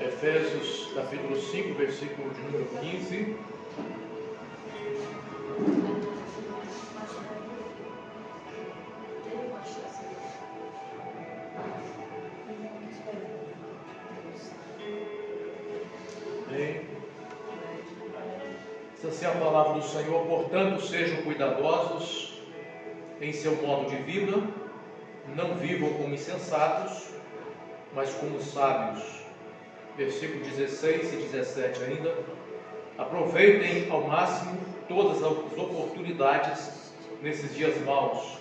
Efésios capítulo 5, versículo de número 15. Essa assim é a palavra do Senhor. Portanto, sejam cuidadosos em seu modo de vida, não vivam como insensatos, mas como sábios. Versículo 16 e 17 ainda. Aproveitem ao máximo todas as oportunidades nesses dias maus.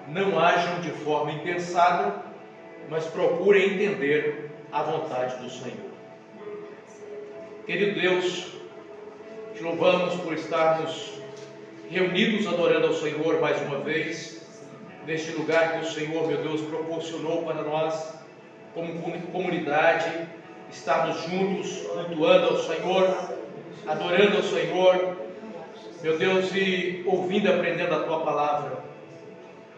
Não ajam de forma impensada, mas procurem entender a vontade do Senhor. Querido Deus, te louvamos por estarmos reunidos adorando ao Senhor mais uma vez, neste lugar que o Senhor, meu Deus, proporcionou para nós, como comunidade, estarmos juntos, cultuando ao Senhor, adorando ao Senhor, meu Deus, e ouvindo e aprendendo a Tua palavra.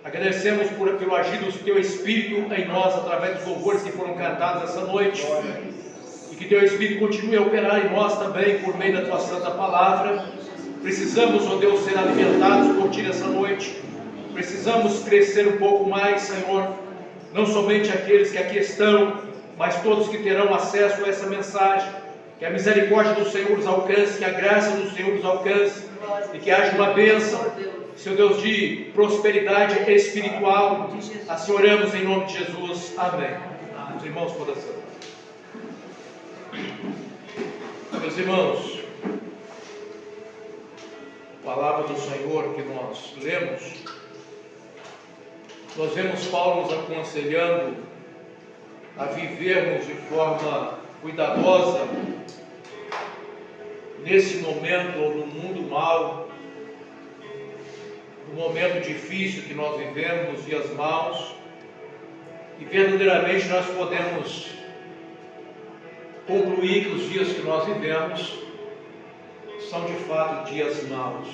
Agradecemos pelo agir do Teu Espírito em nós, através dos louvores que foram cantados essa noite, e que Teu Espírito continue a operar em nós também, por meio da Tua Santa Palavra. Precisamos, ó Deus, ser alimentados por Ti nessa noite. Precisamos crescer um pouco mais, Senhor, não somente aqueles que aqui estão, mas todos que terão acesso a essa mensagem. Que a misericórdia do Senhor os alcance, que a graça do Senhor os alcance, e que haja uma bênção, Seu Deus, de prosperidade espiritual. Assim oramos em nome de Jesus. Amém. Os irmãos, coração. Meus irmãos, a palavra do Senhor que nós lemos, nós vemos Paulo nos aconselhando a vivermos de forma cuidadosa nesse momento, ou no mundo mau, no momento difícil que nós vivemos, dias maus, e verdadeiramente nós podemos concluir que os dias que nós vivemos são de fato dias maus.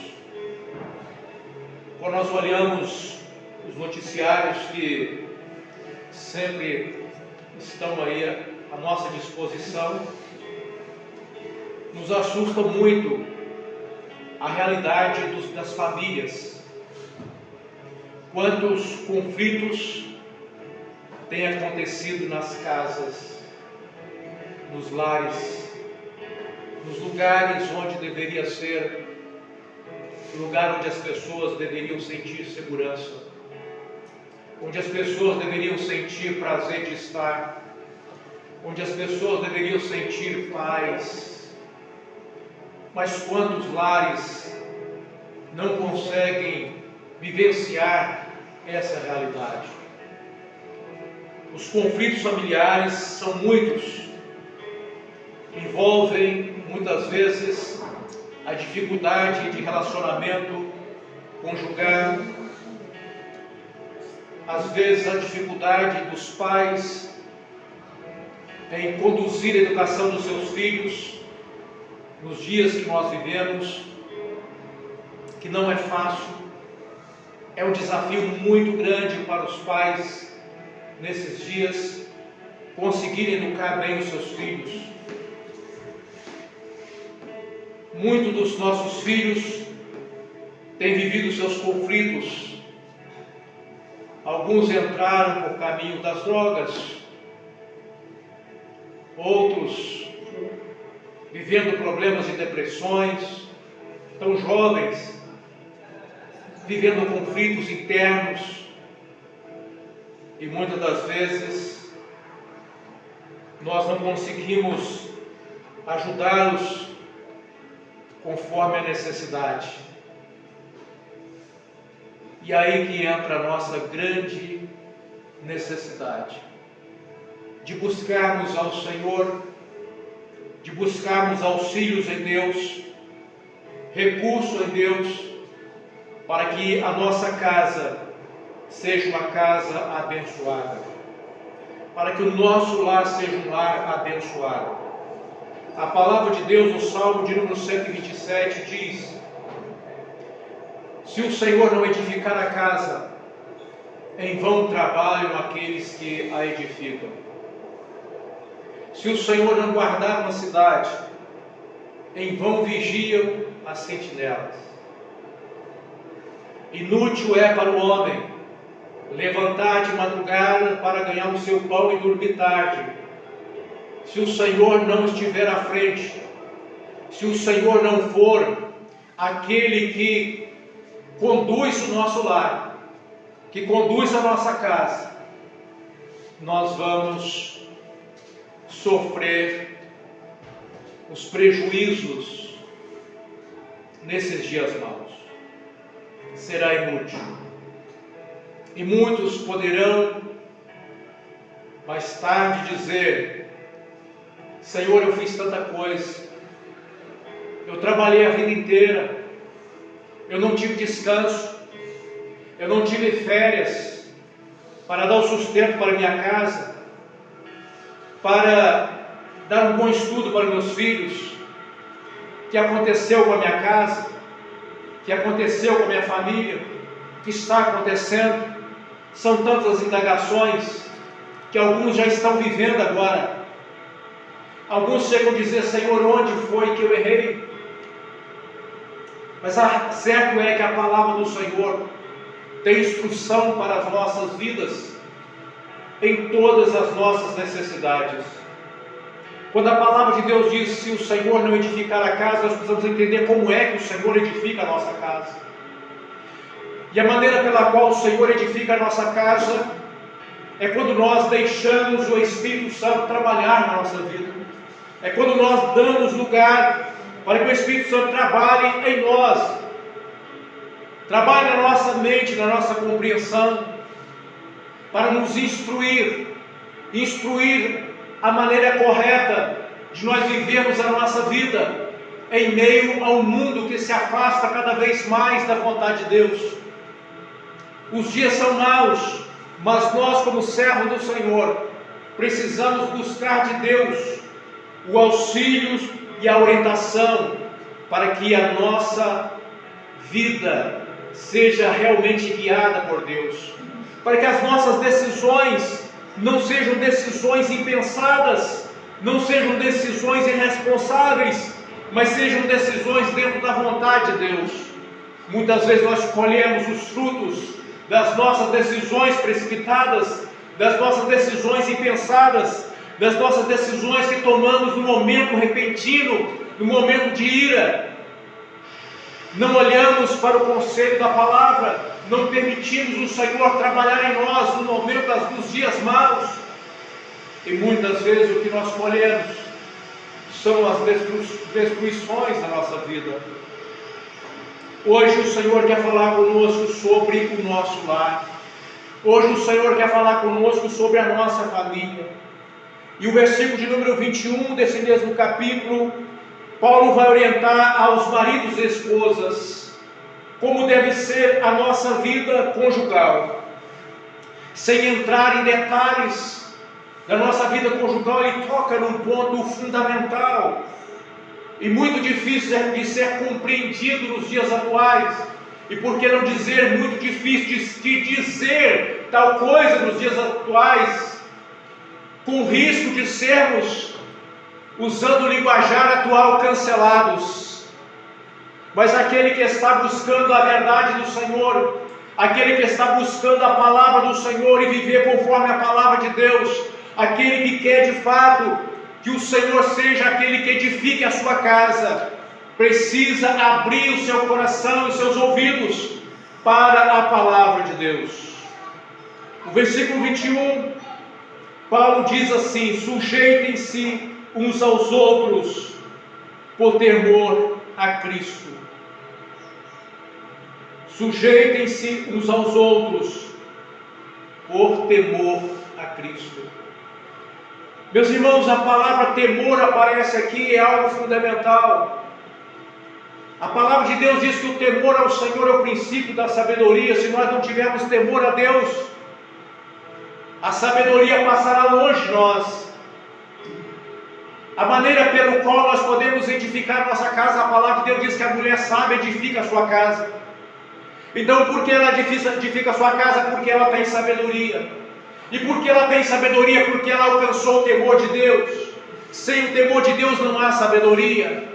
Quando nós olhamos os noticiários que sempre estão aí à nossa disposição, nos assusta muito a realidade das famílias. Quantos conflitos têm acontecido nas casas, nos lares, nos lugares onde deveria ser o lugar onde as pessoas deveriam sentir segurança, onde as pessoas deveriam sentir prazer de estar, onde as pessoas deveriam sentir paz. Mas quantos lares não conseguem vivenciar essa realidade? Os conflitos familiares são muitos, envolvem muitas vezes a dificuldade de relacionamento conjugal, às vezes a dificuldade dos pais em conduzir a educação dos seus filhos nos dias que nós vivemos, que não é fácil. É um desafio muito grande para os pais nesses dias conseguirem educar bem os seus filhos. Muitos dos nossos filhos têm vivido seus conflitos. Alguns entraram por caminho das drogas, outros vivendo problemas de depressões, tão jovens, vivendo conflitos internos, e muitas das vezes nós não conseguimos ajudá-los conforme a necessidade. E aí que entra a nossa grande necessidade de buscarmos ao Senhor, de buscarmos auxílios em Deus, recurso em Deus, para que a nossa casa seja uma casa abençoada, para que o nosso lar seja um lar abençoado. A palavra de Deus, no Salmo de número 127, diz: se o Senhor não edificar a casa, em vão trabalham aqueles que a edificam. Se o Senhor não guardar uma cidade, em vão vigiam as sentinelas. Inútil é para o homem levantar de madrugada para ganhar o seu pão e dormir tarde, se o Senhor não estiver à frente, se o Senhor não for aquele que conduz o nosso lar, que conduz a nossa casa, nós vamos sofrer os prejuízos nesses dias maus. Será inútil. E muitos poderão mais tarde dizer: Senhor, eu fiz tanta coisa, eu trabalhei a vida inteira, eu não tive descanso, eu não tive férias para dar o sustento para minha casa, para dar um bom estudo para meus filhos. O que aconteceu com a minha casa, o que aconteceu com a minha família, o que está acontecendo? São tantas indagações que alguns já estão vivendo agora. Alguns chegam a dizer: Senhor, onde foi que eu errei? Mas certo é que a palavra do Senhor tem instrução para as nossas vidas em todas as nossas necessidades. Quando a palavra de Deus diz: se o Senhor não edificar a casa, nós precisamos entender como é que o Senhor edifica a nossa casa. E a maneira pela qual o Senhor edifica a nossa casa é quando nós deixamos o Espírito Santo trabalhar na nossa vida. É quando nós damos lugar para que o Espírito Santo trabalhe em nós, trabalhe na nossa mente, na nossa compreensão, para nos instruir a maneira correta de nós vivermos a nossa vida em meio ao mundo que se afasta cada vez mais da vontade de Deus. Os dias são maus, mas nós, como servos do Senhor, precisamos buscar de Deus o auxílio e a orientação para que a nossa vida seja realmente guiada por Deus, para que as nossas decisões não sejam decisões impensadas, não sejam decisões irresponsáveis, mas sejam decisões dentro da vontade de Deus. Muitas vezes nós colhemos os frutos das nossas decisões precipitadas, das nossas decisões impensadas, das nossas decisões que tomamos no momento repentino, no momento de ira. Não olhamos para o conselho da palavra, não permitimos o Senhor trabalhar em nós no momento dos dias maus. E muitas vezes o que nós colhemos são as destruições da nossa vida. Hoje o Senhor quer falar conosco sobre o nosso lar. Hoje o Senhor quer falar conosco sobre a nossa família. E o versículo de número 21 desse mesmo capítulo, Paulo vai orientar aos maridos e esposas como deve ser a nossa vida conjugal. Sem entrar em detalhes da nossa vida conjugal, ele toca num ponto fundamental e muito difícil de ser compreendido nos dias atuais, e por que não dizer muito difícil de dizer tal coisa nos dias atuais, com risco de sermos, usando o linguajar atual, cancelados. Mas aquele que está buscando a verdade do Senhor, aquele que está buscando a palavra do Senhor e viver conforme a palavra de Deus, aquele que quer de fato que o Senhor seja aquele que edifique a sua casa, precisa abrir o seu coração e seus ouvidos para a palavra de Deus. No versículo 21, Paulo diz assim: sujeitem-se uns aos outros por temor a Cristo. Sujeitem-se uns aos outros por temor a Cristo. Meus irmãos, a palavra temor aparece aqui, é algo fundamental. A palavra de Deus diz que o temor ao Senhor é o princípio da sabedoria. Se nós não tivermos temor a Deus, a sabedoria passará longe de nós. A maneira pelo qual nós podemos edificar nossa casa, a palavra de Deus diz que a mulher sábia edifica a sua casa. Então, por que ela edifica a sua casa? Porque ela tem sabedoria. E por que ela tem sabedoria? Porque ela alcançou o temor de Deus. Sem o temor de Deus não há sabedoria.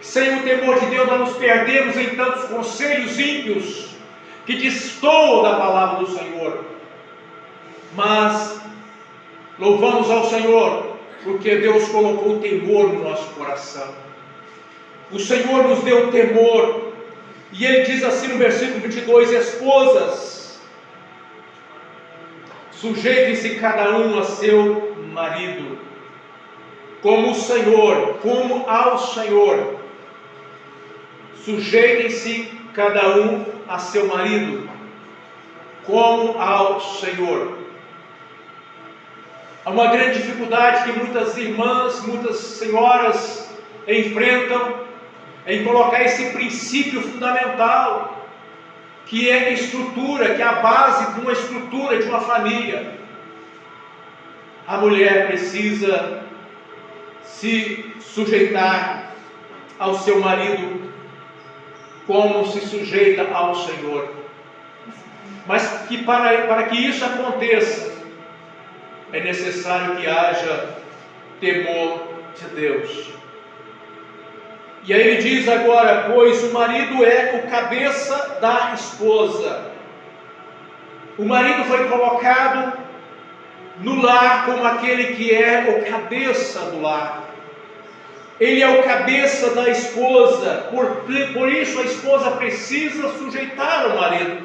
Sem o temor de Deus nós nos perdemos em tantos conselhos ímpios que destoam da palavra do Senhor. Mas louvamos ao Senhor, porque Deus colocou temor no nosso coração. O Senhor nos deu temor, e Ele diz assim no versículo 22, esposas, sujeitem-se cada um a seu marido, como o Senhor, como ao Senhor. Sujeitem-se cada um a seu marido, como ao Senhor. Há uma grande dificuldade que muitas irmãs, muitas senhoras enfrentam em colocar esse princípio fundamental, que é a estrutura, que é a base de uma estrutura de uma família. A mulher precisa se sujeitar ao seu marido como se sujeita ao Senhor. Mas que para que isso aconteça, é necessário que haja temor de Deus. E aí ele diz agora, pois o marido é o cabeça da esposa. O marido foi colocado no lar como aquele que é o cabeça do lar. Ele é o cabeça da esposa, por isso a esposa precisa sujeitar o marido.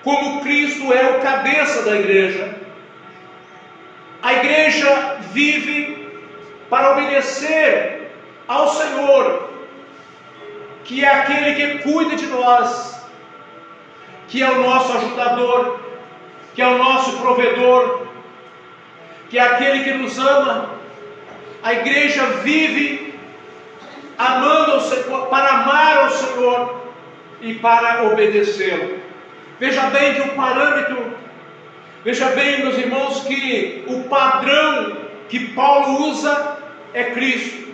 Como Cristo é o cabeça da igreja. A igreja vive para obedecer ao Senhor, que é aquele que cuida de nós, que é o nosso ajudador, que é o nosso provedor, que é aquele que nos ama. A igreja vive amando ao Senhor, para amar ao Senhor e para obedecê-lo. Veja bem que o parâmetro, veja bem, meus irmãos, que o padrão que Paulo usa é Cristo.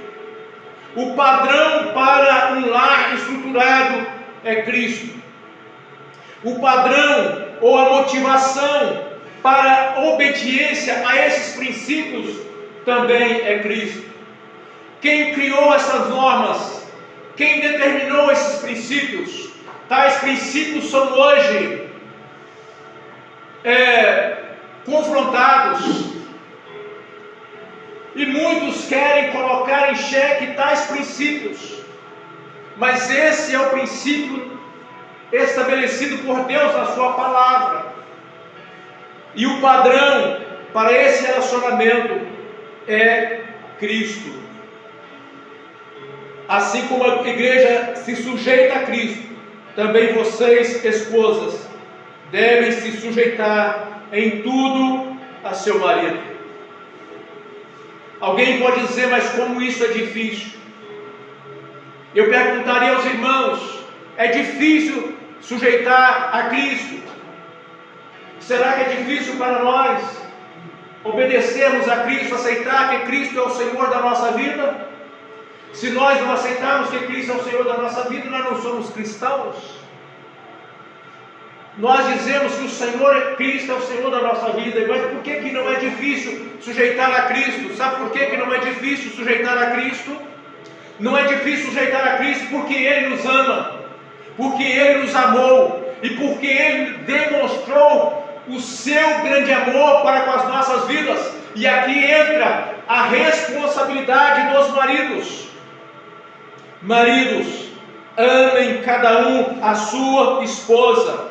O padrão para um lar estruturado é Cristo. O padrão ou a motivação para a obediência a esses princípios também é Cristo. Quem criou essas normas, quem determinou esses princípios, tais princípios são hoje confrontados, e muitos querem colocar em xeque tais princípios, mas esse é o princípio estabelecido por Deus na sua palavra, e o padrão para esse relacionamento é Cristo. Assim como a igreja se sujeita a Cristo, também vocês, esposas, devem se sujeitar em tudo a seu marido. Alguém pode dizer, mas como isso é difícil? Eu perguntaria aos irmãos, é difícil sujeitar a Cristo? Será que é difícil para nós obedecermos a Cristo, aceitar que Cristo é o Senhor da nossa vida? Se nós não aceitarmos que Cristo é o Senhor da nossa vida, nós não somos cristãos. Nós dizemos que o Senhor Cristo é o Senhor da nossa vida, mas por que não é difícil sujeitar a Cristo? Sabe por que não é difícil sujeitar a Cristo? Não é difícil sujeitar a Cristo porque Ele nos ama, porque Ele nos amou e porque Ele demonstrou o seu grande amor para com as nossas vidas. E aqui entra a responsabilidade dos maridos. Maridos, amem cada um a sua esposa.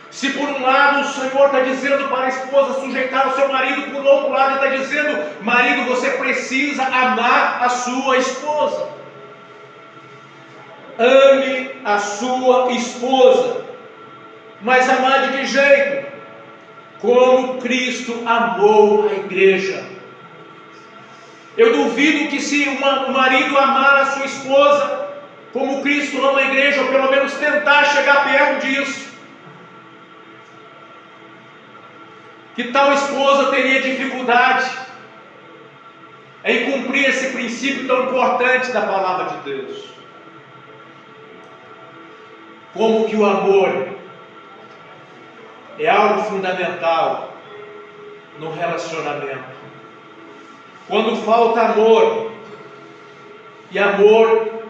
Se por um lado o Senhor está dizendo para a esposa sujeitar o seu marido, por outro lado Ele está dizendo, marido, você precisa amar a sua esposa. Ame a sua esposa. Mas amar de que jeito? Como Cristo amou a igreja. Eu duvido que se um marido amar a sua esposa como Cristo ama a igreja, ou pelo menos tentar chegar perto disso, que tal esposa teria dificuldade em cumprir esse princípio tão importante da palavra de Deus? Como que o amor é algo fundamental no relacionamento. Quando falta amor, e amor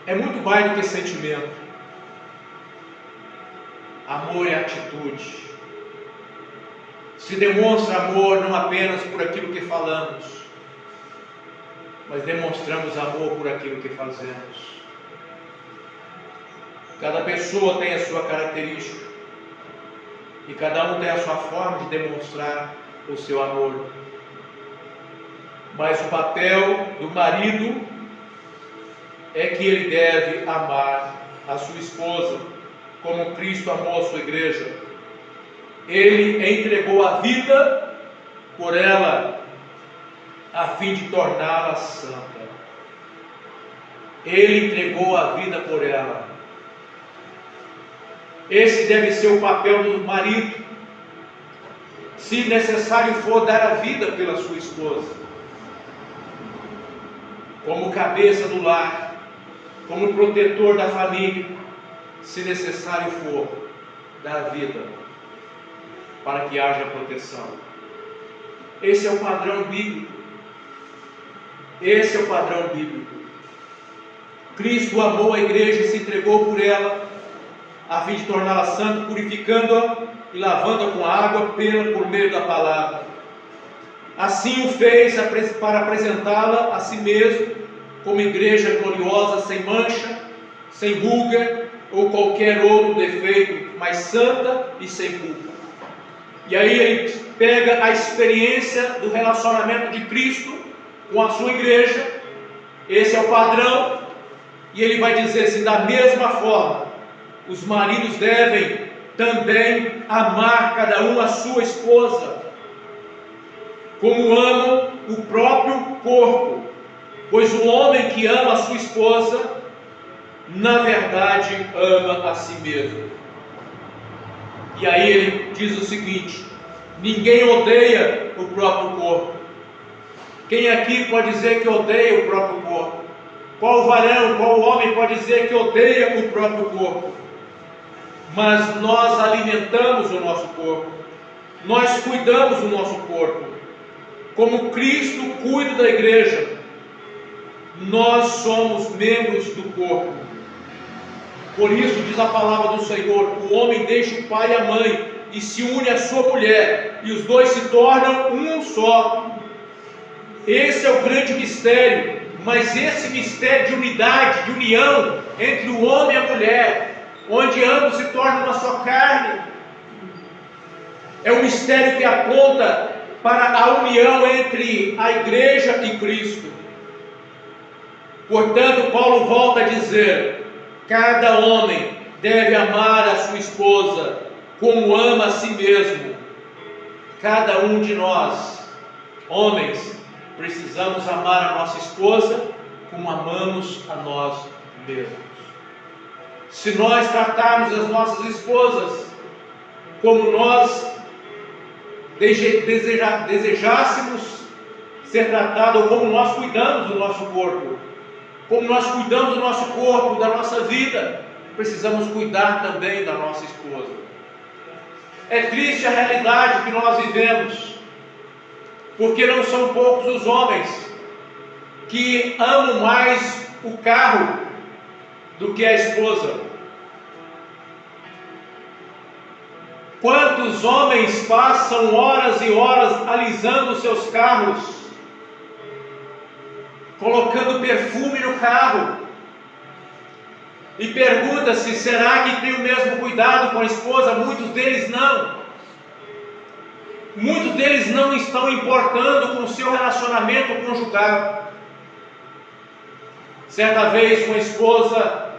é muito mais do que sentimento. Amor é atitude. Se demonstra amor não apenas por aquilo que falamos, mas demonstramos amor por aquilo que fazemos. Cada pessoa tem a sua característica e cada um tem a sua forma de demonstrar o seu amor. Mas o papel do marido é que ele deve amar a sua esposa como Cristo amou a sua igreja. Ele entregou a vida por ela a fim de torná-la santa. Ele entregou a vida por ela. Esse deve ser o papel do marido. Se necessário for, dar a vida pela sua esposa, como cabeça do lar, como protetor da família. Se necessário for, dar a vida para que haja proteção. Esse é o padrão bíblico. Esse é o padrão bíblico. Cristo amou a igreja e se entregou por ela, a fim de torná-la santa, purificando-a e lavando-a com água por meio da palavra. Assim o fez para apresentá-la a si mesmo como igreja gloriosa, sem mancha, sem ruga ou qualquer outro defeito, mas santa e sem culpa. E aí ele pega a experiência do relacionamento de Cristo com a sua igreja. Esse é o padrão. E ele vai dizer assim: da mesma forma, os maridos devem também amar cada um a sua esposa, como amam o próprio corpo. Pois o homem que ama a sua esposa, na verdade, ama a si mesmo. E aí ele diz o seguinte: ninguém odeia o próprio corpo. Quem aqui pode dizer que odeia o próprio corpo? Qual varão, qual homem pode dizer que odeia o próprio corpo? Mas nós alimentamos o nosso corpo, nós cuidamos do nosso corpo, como Cristo cuida da igreja. Nós somos membros do corpo. Por isso diz a palavra do Senhor: o homem deixa o pai e a mãe e se une à sua mulher, e os dois se tornam um só. Esse é o grande mistério. Mas esse mistério de unidade, de união entre o homem e a mulher, onde ambos se tornam uma só carne, é um mistério que aponta para a união entre a igreja e Cristo. Portanto, Paulo volta a dizer: cada homem deve amar a sua esposa como ama a si mesmo. Cada um de nós, homens, precisamos amar a nossa esposa como amamos a nós mesmos. Se nós tratarmos as nossas esposas como nós desejássemos ser tratados, ou como nós cuidamos do nosso corpo, como nós cuidamos do nosso corpo, da nossa vida, precisamos cuidar também da nossa esposa. É triste a realidade que nós vivemos, porque não são poucos os homens que amam mais o carro do que a esposa. Quantos homens passam horas e horas alisando seus carros, colocando perfume no carro, e pergunta-se: será que tem o mesmo cuidado com a esposa? Muitos deles não. Muitos deles não estão importando com o seu relacionamento conjugal. Certa vez uma esposa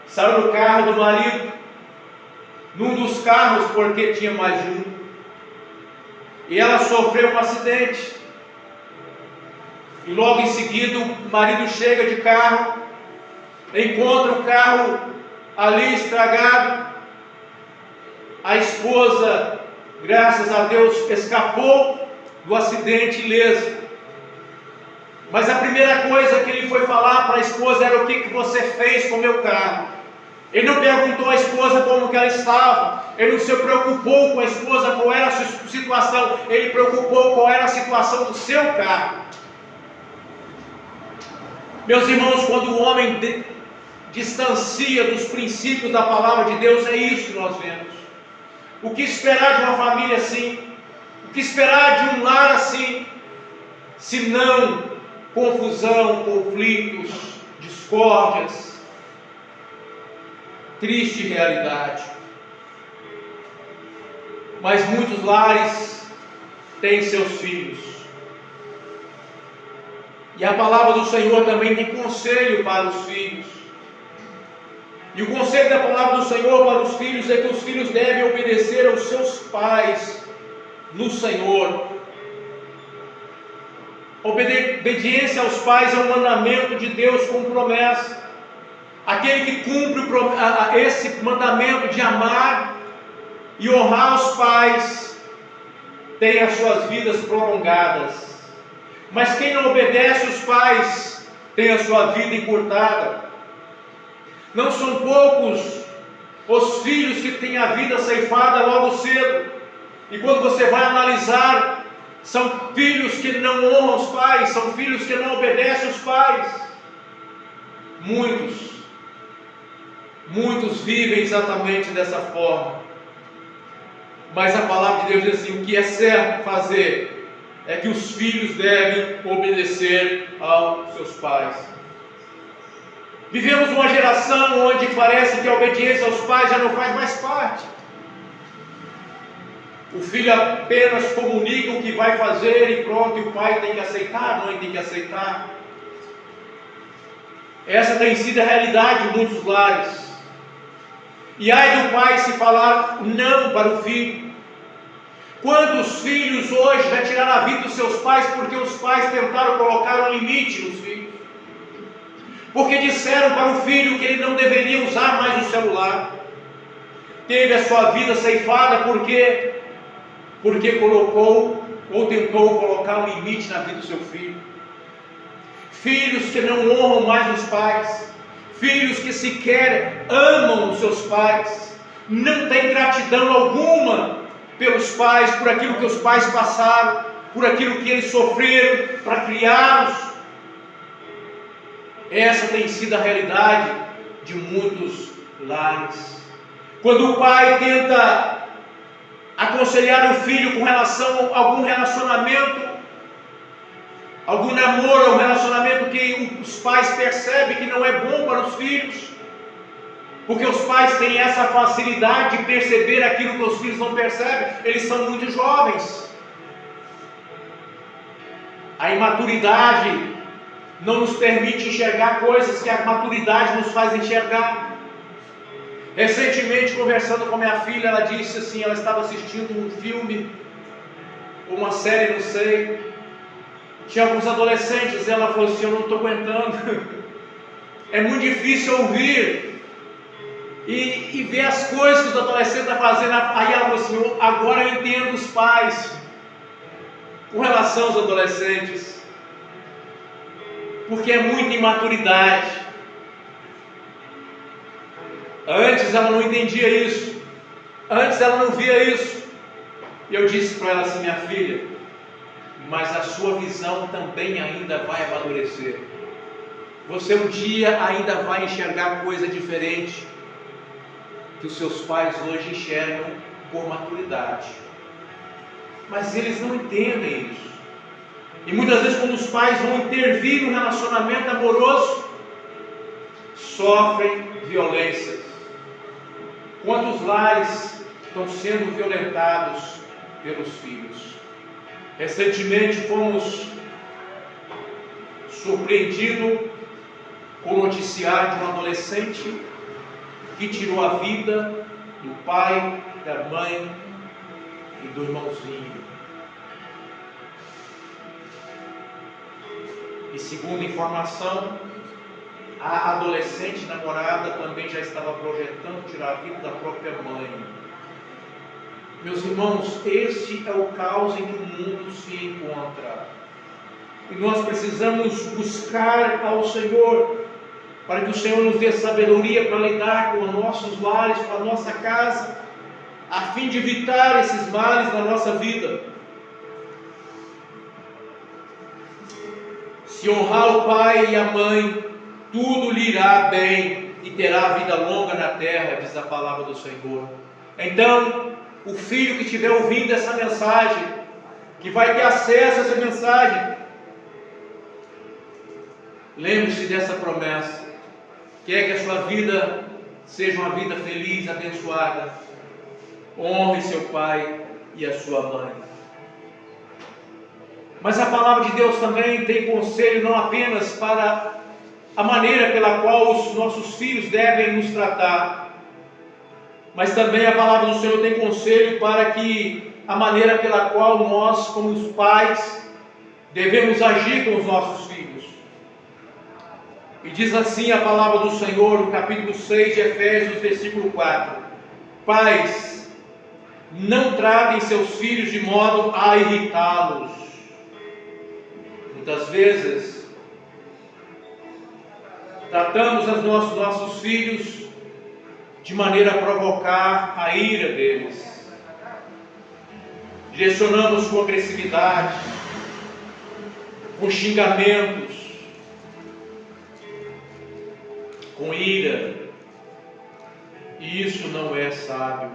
saiu do carro do marido, num dos carros, porque tinha mais de um, e ela sofreu um acidente. E logo em seguida o marido chega de carro, encontra o carro ali estragado. A esposa, graças a Deus, escapou do acidente ilesa. Mas a primeira coisa que ele foi falar para a esposa era: o que você fez com o meu carro? Ele não perguntou perguntou à esposa como que ela estava. Ele não se preocupou com a esposa, qual era a sua situação. Ele preocupou qual era a situação do seu carro. Meus irmãos, quando o homem distancia dos princípios da palavra de Deus, é isso que nós vemos. O que esperar de uma família assim? O que esperar de um lar assim? Se não confusão, conflitos, discórdias. Triste realidade. Mas muitos lares têm seus filhos. E a palavra do Senhor também tem conselho para os filhos. E o conselho da palavra do Senhor para os filhos é que os filhos devem obedecer aos seus pais no Senhor. Obediência aos pais é um mandamento de Deus com promessa. Aquele que cumpre esse mandamento de amar e honrar os pais tem as suas vidas prolongadas. Mas quem não obedece os pais tem a sua vida encurtada. Não são poucos os filhos que têm a vida ceifada logo cedo. E quando você vai analisar, são filhos que não honram os pais, são filhos que não obedecem os pais. Muitos vivem exatamente dessa forma. Mas a palavra de Deus diz assim: o que é certo fazer é que os filhos devem obedecer aos seus pais. Vivemos uma geração onde parece que a obediência aos pais já não faz mais parte. O filho apenas comunica o que vai fazer e pronto, e o pai tem que aceitar, a mãe tem que aceitar. Essa tem sido a realidade de muitos lares. E ai do pai se falar não para o filho. Quantos filhos hoje já tiraram a vida dos seus pais porque os pais tentaram colocar um limite nos filhos? Porque disseram para o filho que ele não deveria usar mais o celular. Teve a sua vida ceifada porque colocou ou tentou colocar um limite na vida do seu filho. Filhos que não honram mais os pais. Filhos que sequer amam os seus pais. Não têm gratidão alguma pelos pais, por aquilo que os pais passaram, por aquilo que eles sofreram para criá-los. Essa tem sido a realidade de muitos lares. Quando o pai tenta aconselhar o filho com relação a algum relacionamento, algum namoro, um relacionamento que os pais percebem que não é bom para os filhos, porque os pais têm essa facilidade de perceber aquilo que os filhos não percebem. Eles são muito jovens. A imaturidade não nos permite enxergar coisas que a maturidade nos faz enxergar. Recentemente, conversando com minha filha, ela disse assim, ela estava assistindo um filme, uma série, não sei, tinha alguns adolescentes, ela falou assim: eu não estou aguentando, é muito difícil ouvir e ver as coisas que os adolescentes estão fazendo. Aí ela falou assim: agora eu entendo os pais com relação aos adolescentes, porque é muita imaturidade. Antes ela não entendia isso, antes ela não via isso. E eu disse para ela assim: minha filha, mas a sua visão também ainda vai amadurecer. Você um dia ainda vai enxergar coisa diferente que os seus pais hoje enxergam por maturidade. Mas eles não entendem isso. E muitas vezes, quando os pais vão intervir no relacionamento amoroso, sofrem violências. Quantos lares estão sendo violentados pelos filhos? Recentemente fomos surpreendidos com o noticiário de um adolescente que tirou a vida do pai, da mãe e do irmãozinho. E segundo informação, a adolescente namorada também já estava projetando tirar a vida da própria mãe. Meus irmãos, este é o caos em que o mundo se encontra. E nós precisamos buscar ao Senhor. para que o Senhor nos dê sabedoria para lidar com os nossos lares, com a nossa casa, a fim de evitar esses males na nossa vida. Se honrar o pai e a mãe, tudo lhe irá bem e terá vida longa na terra, diz a palavra do Senhor. Então, o filho que estiver ouvindo essa mensagem, que vai ter acesso a essa mensagem, lembre-se dessa promessa. Quer que a sua vida seja uma vida feliz, abençoada, honre seu pai e a sua mãe. Mas a palavra de Deus também tem conselho não apenas para a maneira pela qual os nossos filhos devem nos tratar, mas também a palavra do Senhor tem conselho para que a maneira pela qual nós, como os pais, devemos agir com os nossos filhos. E diz assim a palavra do Senhor, no capítulo 6 de Efésios, versículo 4: Pais, não tratem seus filhos de modo a irritá-los. Muitas vezes, tratamos os nossos filhos de maneira a provocar a ira deles. Direcionamos com agressividade, com xingamentos, com ira. E isso não é sábio.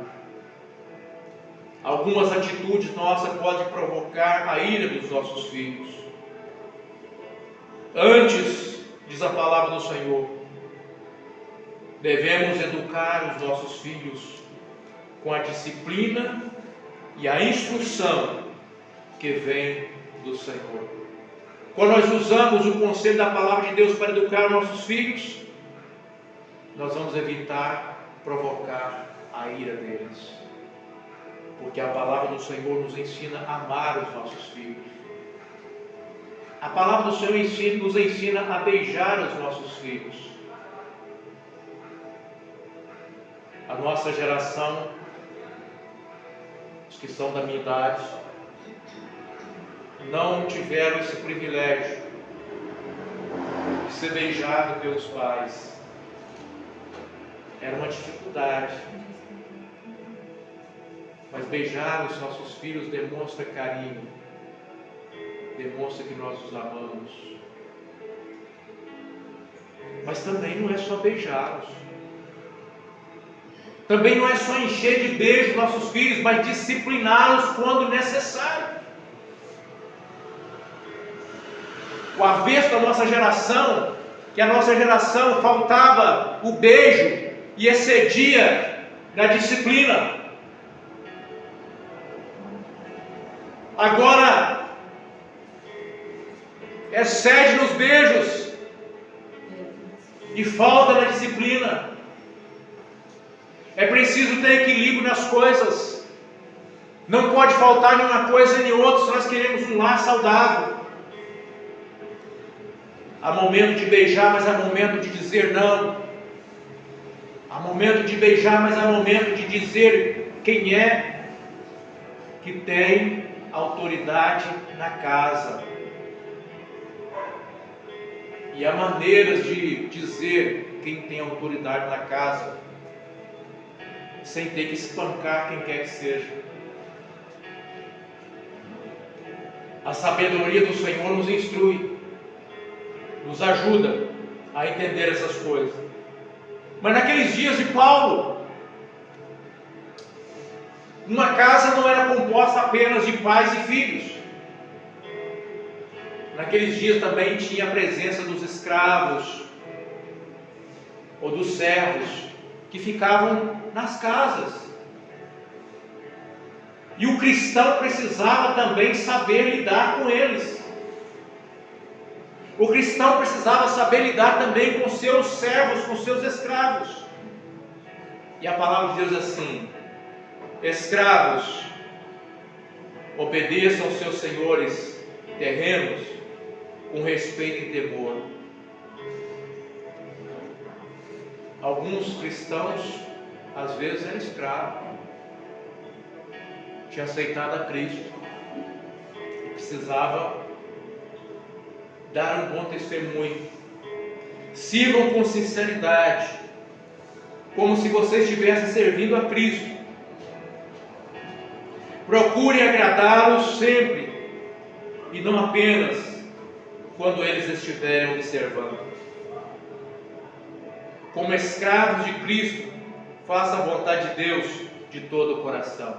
Algumas atitudes nossas podem provocar a ira dos nossos filhos. Antes, diz a palavra do Senhor, devemos educar os nossos filhos com a disciplina e a instrução que vem do Senhor. Quando nós usamos o conselho da palavra de Deus para educar os nossos filhos, nós vamos evitar provocar a ira deles. Porque a palavra do Senhor nos ensina a amar os nossos filhos. A palavra do Senhor nos ensina a beijar os nossos filhos. A nossa geração, os que são da minha idade, não tiveram esse privilégio de ser beijado pelos pais. Era uma dificuldade. Mas beijar os nossos filhos demonstra carinho, demonstra que nós os amamos. Mas também não é só beijá-los. Também não é só encher de beijos nossos filhos, mas discipliná-los quando necessário. O avesso da nossa geração, que a nossa geração faltava o beijo e excedia na disciplina. Agora excede nos beijos e falta na disciplina. É preciso ter equilíbrio nas coisas. Não pode faltar nenhuma coisa nem outra se nós queremos um lar saudável. Há momento de beijar, mas há momento de dizer não. Há momento de beijar, mas há momento de dizer quem é que tem autoridade na casa. E há maneiras de dizer quem tem autoridade na casa, sem ter que espancar quem quer que seja. A sabedoria do Senhor nos instrui, nos ajuda a entender essas coisas. Mas naqueles dias de Paulo, uma casa não era composta apenas de pais e filhos. Naqueles dias também tinha a presença dos escravos ou dos servos que ficavam nas casas. E o cristão precisava também saber lidar com eles. O cristão precisava saber lidar também com seus servos, com seus escravos. E a palavra de Deus é assim: escravos, obedeçam aos seus senhores terrenos com respeito e temor. Alguns cristãos, às vezes, eram escravos, tinha aceitado a Cristo e precisava dar um bom testemunho Sirvam com sinceridade, como se vocês estivessem servindo a Cristo. Procurem agradá-los sempre, e não apenas quando eles estiverem observando. Como escravos de Cristo, façam a vontade de Deus de todo o coração.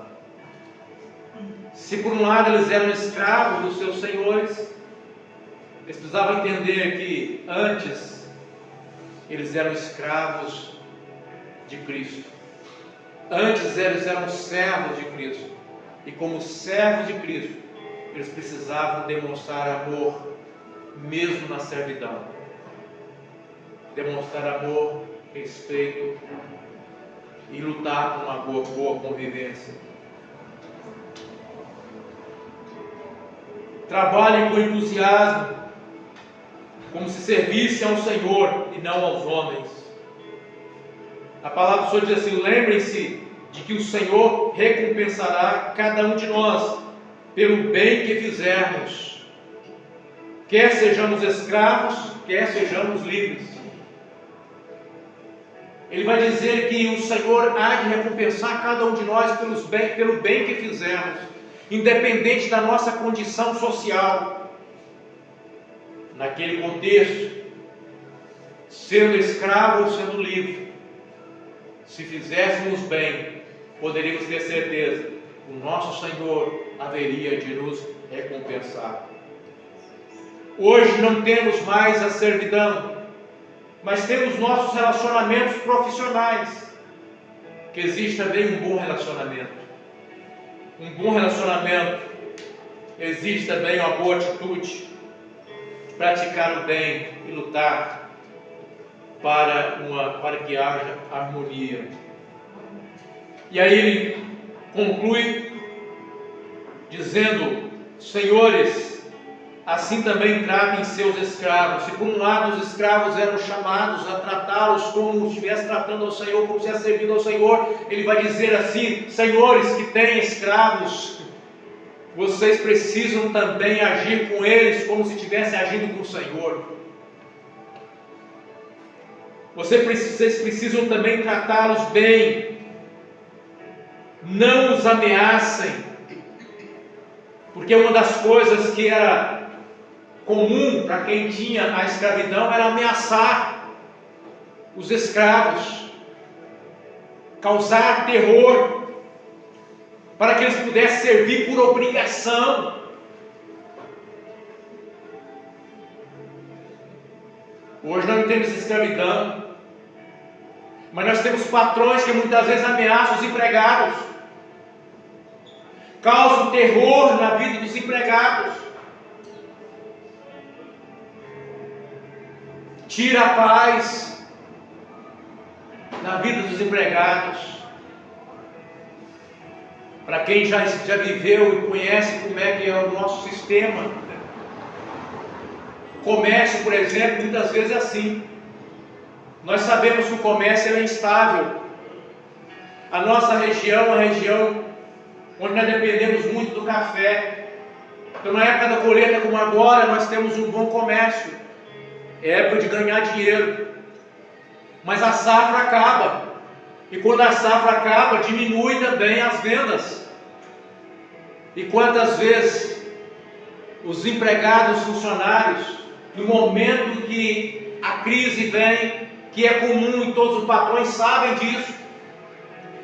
Se por um lado eles eram escravos dos seus senhores, eles precisavam entender que antes eles eram escravos de Cristo. Antes eles eram servos de Cristo. E como servos de Cristo, eles precisavam demonstrar amor, mesmo na servidão. Demonstrar amor, respeito e lutar por uma boa convivência. Trabalhem com entusiasmo, como se servissem ao Senhor e não aos homens. A palavra do Senhor diz assim: lembrem-se de que o Senhor recompensará cada um de nós pelo bem que fizermos, quer sejamos escravos, quer sejamos livres. Ele vai dizer que o Senhor há de recompensar cada um de nós pelo bem que fizermos, independente da nossa condição social. Naquele contexto, sendo escravo ou sendo livre, se fizéssemos bem, poderíamos ter certeza, o nosso Senhor haveria de nos recompensar. Hoje não temos mais a servidão, mas temos nossos relacionamentos profissionais. Que existe também um bom relacionamento. Um bom relacionamento existe também uma boa atitude de praticar o bem e lutar para que haja harmonia. E aí ele conclui dizendo: senhores, assim também tratem seus escravos. Se por um lado os escravos eram chamados a tratá-los como se estivesse tratando ao Senhor, como se estivesse servindo ao Senhor, ele vai dizer assim: senhores que têm escravos, vocês precisam também agir com eles como se estivessem agindo com o Senhor. Vocês precisam também tratá-los bem. Não os ameacem, porque uma das coisas que era comum para quem tinha a escravidão era ameaçar os escravos, causar terror, para que eles pudessem servir por obrigação. Hoje nós não temos escravidão, mas nós temos patrões que muitas vezes ameaçam os empregados, causam terror na vida dos empregados, tira a paz na vida dos empregados. Para quem já viveu e conhece como é que é o nosso sistema, o comércio, por exemplo, muitas vezes é assim. Nós sabemos que o comércio é instável. A nossa região é uma região onde nós dependemos muito do café. Então, na época da colheita, como agora, nós temos um bom comércio. É época de ganhar dinheiro. Mas a safra acaba. E quando a safra acaba, diminui também as vendas. E quantas vezes os empregados, os funcionários, no momento que a crise vem, que é comum e todos os patrões sabem disso,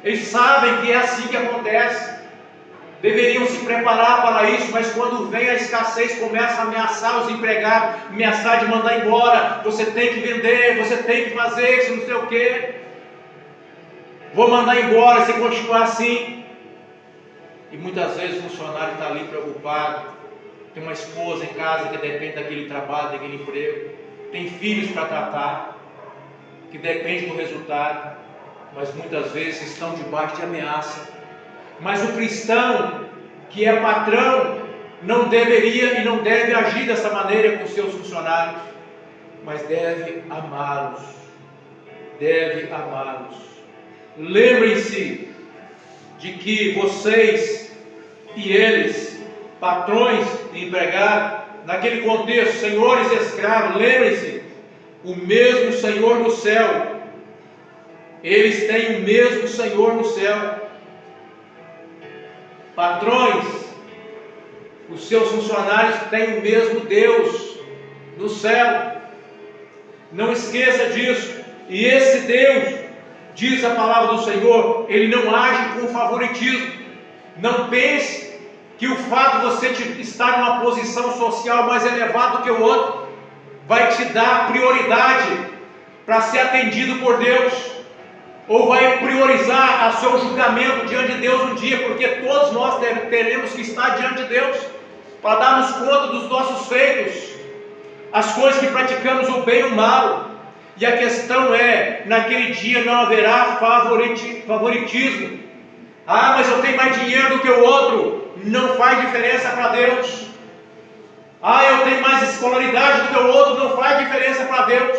eles sabem que é assim que acontece, deveriam se preparar para isso, mas quando vem a escassez, começa a ameaçar os empregados, ameaçar de mandar embora: você tem que vender, você tem que fazer isso, não sei o quê, vou mandar embora se continuar assim. E muitas vezes o funcionário está ali preocupado, tem uma esposa em casa que depende daquele trabalho, daquele emprego, tem filhos para tratar, que depende do resultado, mas muitas vezes estão debaixo de ameaça. Mas o cristão, que é patrão, não deveria e não deve agir dessa maneira com seus funcionários, mas deve amá-los. Deve amá-los. Lembrem-se de que vocês e eles, patrões e empregados, naquele contexto, senhores e escravos, lembrem-se o mesmo Senhor no céu. Eles têm o mesmo Senhor no céu. Patrões, os seus funcionários têm o mesmo Deus no céu. Não esqueça disso. E esse Deus, diz a palavra do Senhor, Ele não age com favoritismo. Não pense que o fato de você estar numa posição social mais elevada do que o outro vai te dar prioridade para ser atendido por Deus, ou vai priorizar o seu julgamento diante de Deus um dia, porque todos nós teremos que estar diante de Deus para darmos conta dos nossos feitos, as coisas que praticamos, o bem e o mal. E a questão é, naquele dia não haverá favoritismo. Ah, mas eu tenho mais dinheiro do que o outro. Não faz diferença para Deus. Ah, eu tenho mais escolaridade do que o outro. Não faz diferença para Deus.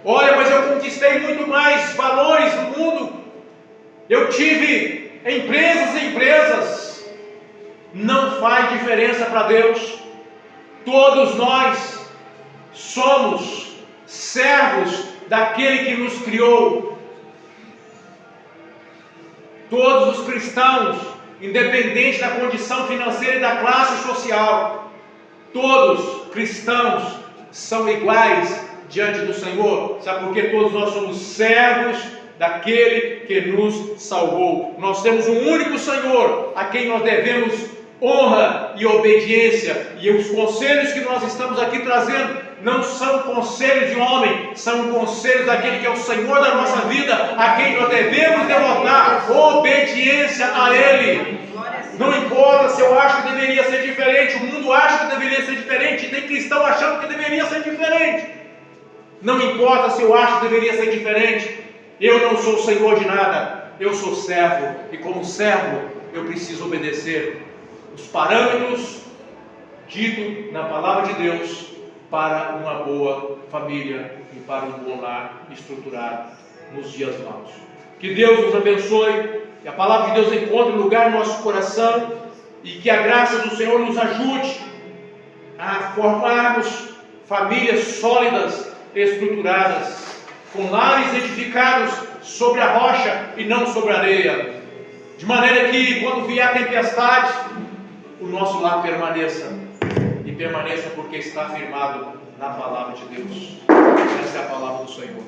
Olha, mas eu conquistei muito mais valores no mundo. Eu tive empresas e empresas. Não faz diferença para Deus. Todos nós somos servos daquele que nos criou. Todos os cristãos, independente da condição financeira e da classe social, todos cristãos são iguais diante do Senhor. Sabe por quê? Todos nós somos servos daquele que nos salvou. Nós temos um único Senhor a quem nós devemos honra e obediência. E os conselhos que nós estamos aqui trazendo não são conselhos de homem, são conselhos daquele que é o Senhor da nossa vida, a quem nós devemos devotar obediência a Ele. Não importa se eu acho que deveria ser diferente, o mundo acha que deveria ser diferente, tem cristão achando que deveria ser diferente. Não importa se eu acho que deveria ser diferente, eu não sou Senhor de nada, eu sou servo, e como servo eu preciso obedecer os parâmetros ditos na palavra de Deus para uma boa família e para um bom lar estruturado nos dias maus. Que Deus nos abençoe, que a palavra de Deus encontre lugar no nosso coração e que a graça do Senhor nos ajude a formarmos famílias sólidas, estruturadas, com lares edificados sobre a rocha e não sobre a areia, de maneira que quando vier a tempestade, o nosso lar permaneça, e permaneça porque está afirmado na palavra de Deus. Essa é a palavra do Senhor.